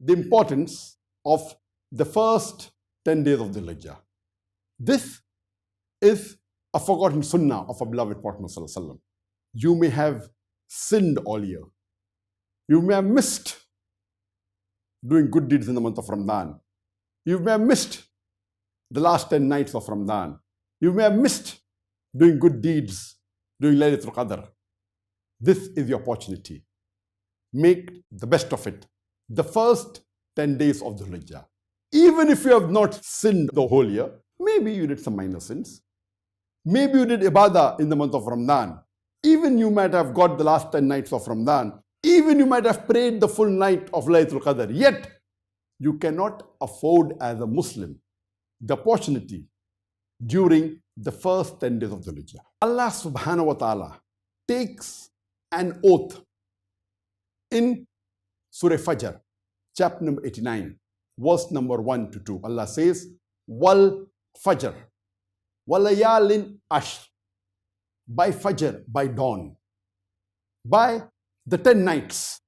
the importance of the first 10 days of Dhul Hijjah. This is a forgotten sunnah of our beloved Prophet ﷺ. You may have sinned all year. You may have missed doing good deeds in the month of Ramadan. You may have missed the last 10 nights of Ramadan. You may have missed doing good deeds during Laylatul Qadr. This is your opportunity. Make the best of it. The first 10 days of Dhul Hijjah. Even if you have not sinned the whole year, maybe you did some minor sins. Maybe you did ibadah in the month of Ramadan. Even you might have got the last 10 nights of Ramadan. Even you might have prayed the full night of Laylatul Qadr. Yet, you cannot afford as a Muslim the opportunity during the first 10 days of Dhul Hijjah. Allah subhanahu wa ta'ala takes an oath in Surah Fajr, chapter number 89, verse number 1 to 2. Allah says, Wal Fajr, Walayalin Ashr, by Fajr, by dawn, by the 10 nights.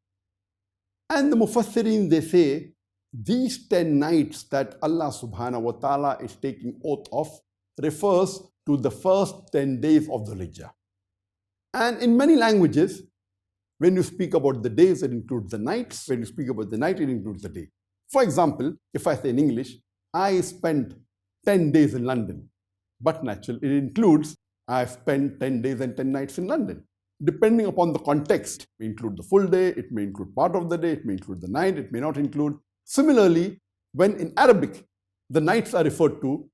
And the Mufassirin, they say, these 10 nights that Allah subhanahu wa ta'ala is taking oath of refers to the first 10 days of Dhul Hijjah. And in many languages, when you speak about the days, it includes the nights. When you speak about the night, it includes the day. For example, if I say in English, I spent 10 days in London. But naturally, it includes I spent 10 days and 10 nights in London. Depending upon the context, it may include the full day, it may include part of the day, it may include the night, it may not include. Similarly, when in Arabic, the nights are referred to,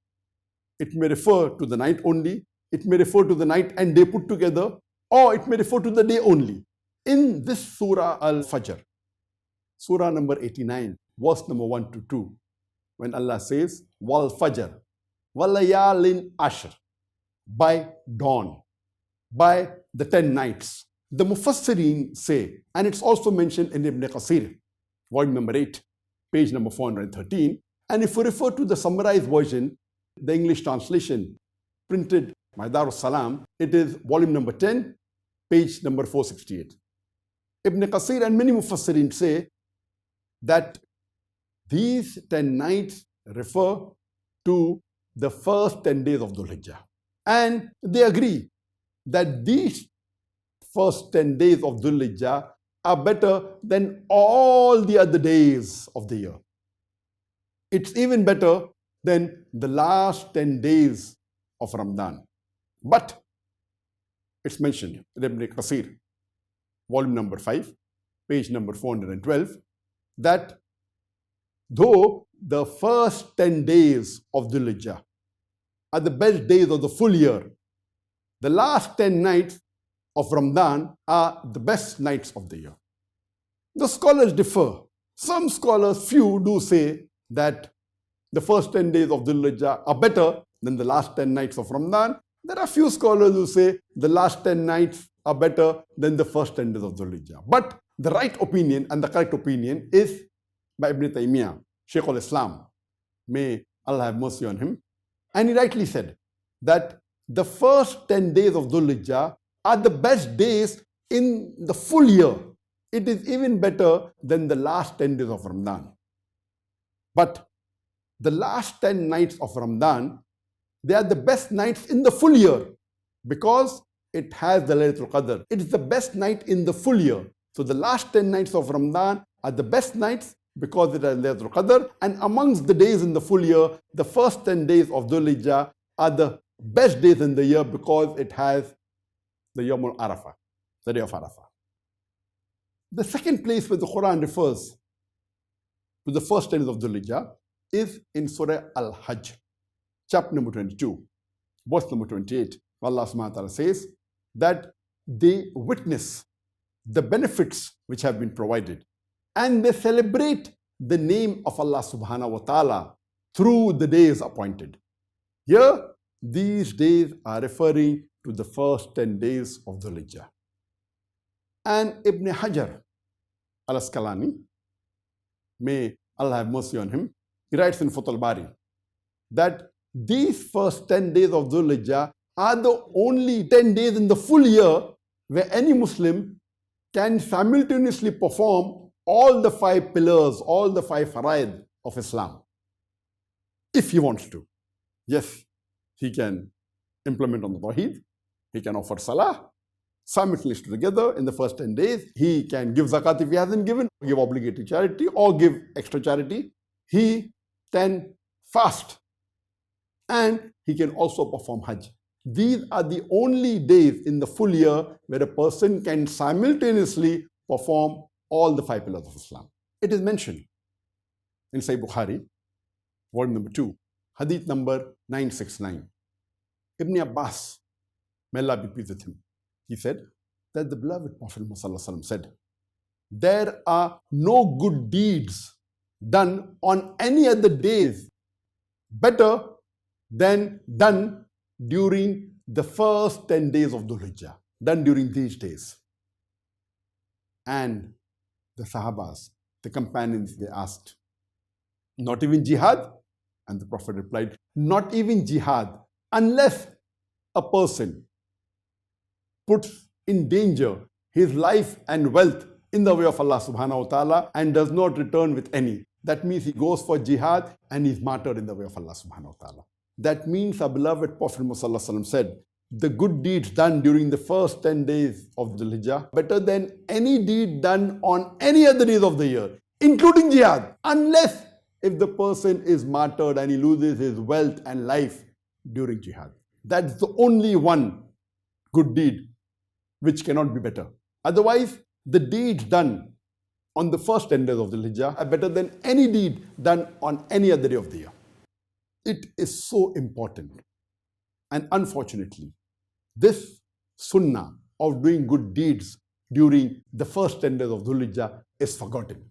it may refer to the night only, it may refer to the night and day put together, or it may refer to the day only. In this Surah Al-Fajr, Surah number 89, verse number 1 to 2, when Allah says, Wal Fajr, Walayalin Ashr, by dawn, by the 10 nights. The Mufassirin say, and it's also mentioned in Ibn Qasir, volume number 8, page number 413. And if we refer to the summarized version, the English translation printed by Darus Salam, it is volume number 10, page number 468. Ibn Qasir and many Mufassirin say that these 10 nights refer to the first 10 days of Dhul Hijjah. And they agree that these first 10 days of Dhul Hijjah are better than all the other days of the year. It's even better than the last 10 days of Ramadan. But it's mentioned in Ibn Qasir, volume number 5, page number 412, that though the first 10 days of Dhul Hijjah are the best days of the full year, the last 10 nights of Ramadan are the best nights of the year. The scholars differ. Some scholars, few, do say that the first 10 days of Dhul Hijjah are better than the last 10 nights of Ramadan. There are few scholars who say the last 10 nights are better than the first 10 days of Dhul Hijjah. But the right opinion and the correct opinion is by Ibn Taymiyyah, Shaykh al-Islam. May Allah have mercy on him. And he rightly said that the first 10 days of Dhul Hijjah are the best days in the full year. It is even better than the last 10 days of Ramadan. But the last 10 nights of Ramadan, they are the best nights in the full year because it has the Laylatul Qadr. It is the best night in the full year. So the last 10 nights of Ramadan are the best nights because it has Laylatul Qadr. And amongst the days in the full year, the first 10 days of Dhul Hijjah are the best days in the year because it has the Yawmul Arafah, the day of Arafah. The second place where the Quran refers to the first 10 days of Dhul Hijjah is in Surah Al-Hajj, chapter number 22, verse number 28. Allah subhanahu wa ta'ala says that they witness the benefits which have been provided and they celebrate the name of Allah subhanahu wa ta'ala through the days appointed. Here, these days are referring to the first 10 days of Dhul Hijjah. And Ibn Hajar al-Asqalani, may Allah have mercy on him, he writes in Fath al-Bari that these first 10 days of Dhul Hijjah are the only 10 days in the full year where any Muslim can simultaneously perform all the 5 pillars, all the 5 faraid of Islam, if he wants to. Yes, he can implement on the Tawheed, he can offer Salah simultaneously together in the first 10 days. He can give zakat if he hasn't given, give obligatory charity or give extra charity. He can fast and he can also perform Hajj. These are the only days in the full year where a person can simultaneously perform all the 5 pillars of Islam. It is mentioned in Sahih Bukhari, volume number 2, hadith number 969. Ibn Abbas, may Allah be pleased with him, he said that the beloved Prophet Muhammad said, there are no good deeds done on any other days better than done during the first 10 days of Dhul Hijjah, done during these days. And the Sahabas, the companions, they asked, not even jihad? And the Prophet replied, not even jihad, unless a person puts in danger his life and wealth in the way of Allah subhanahu wa ta'ala and does not return with any. That means he goes for jihad and he's martyred in the way of Allah subhanahu wa ta'ala. That means our beloved Prophet Muhammad said, the good deeds done during the first 10 days of Dhul Hijjah better than any deed done on any other days of the year, including jihad, unless if the person is martyred and he loses his wealth and life during jihad. That's the only one good deed which cannot be better. Otherwise, the deeds done on the first 10 days of Dhul Hijjah are better than any deed done on any other day of the year. It is so important. And unfortunately, this sunnah of doing good deeds during the first 10 days of Dhul Hijjah is forgotten.